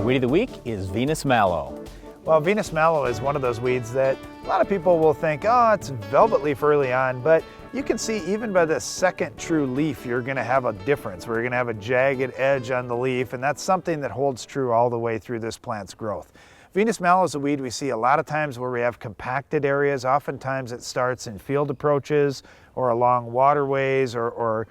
weed of the week is Venice Mallow. Well, Venice Mallow is one of those weeds that a lot of people will think, oh, it's velvet leaf early on, but you can see even by the second true leaf, you're gonna have a difference. We're gonna have a jagged edge on the leaf, and that's something that holds true all the way through this plant's growth. Venus mallow is a weed we see a lot of times where we have compacted areas. Oftentimes it starts in field approaches or along waterways or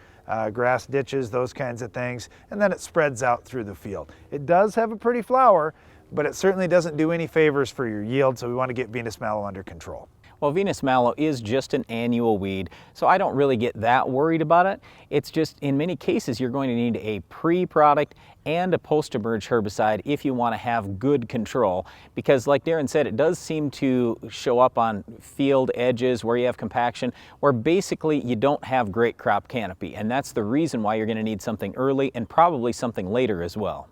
grass ditches, those kinds of things, and then it spreads out through the field. It does have a pretty flower, but it certainly doesn't do any favors for your yield, so we want to get Venus mallow under control. Well, Venus mallow is just an annual weed, so I don't really get that worried about it. It's just in many cases you're going to need a pre-product and a post-emerge herbicide if you want to have good control, because like Darren said, it does seem to show up on field edges where you have compaction, where basically you don't have great crop canopy, and that's the reason why you're going to need something early and probably something later as well.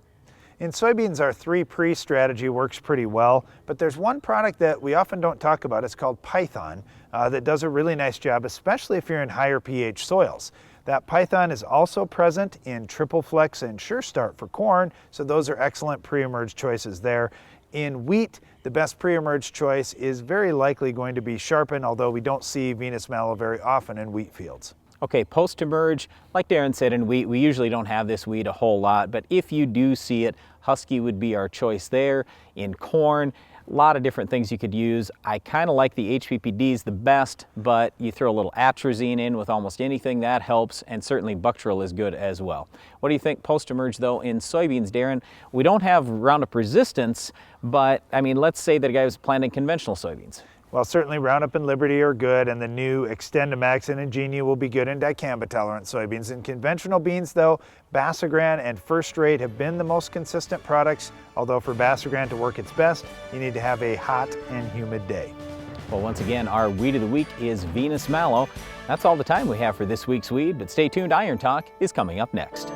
In soybeans, our 3-pre strategy works pretty well, but there's one product that we often don't talk about. It's called Python that does a really nice job, especially if you're in higher pH soils. That Python is also present in Triple Flex and Sure Start for corn, so those are excellent pre-emerge choices there. In wheat, the best pre-emerge choice is very likely going to be Sharpen, although we don't see Venus mallow very often in wheat fields. Okay, post-emerge, like Darren said, in wheat, we usually don't have this weed a whole lot, but if you do see it, Husky would be our choice there. In corn, a lot of different things you could use. I kind of like the HPPDs the best, but you throw a little atrazine in with almost anything, that helps, and certainly Buctril is good as well. What do you think post-emerge though in soybeans, Darren? We don't have Roundup resistance, but I mean, let's say that a guy was planting conventional soybeans. Well, certainly Roundup and Liberty are good, and the new XtendiMax and Ingenia will be good in dicamba-tolerant soybeans. In conventional beans, though, Basagran and First Rate have been the most consistent products, although for Basagran to work its best, you need to have a hot and humid day. Well, once again, our weed of the week is Venus mallow. That's all the time we have for this week's weed, but stay tuned, Iron Talk is coming up next.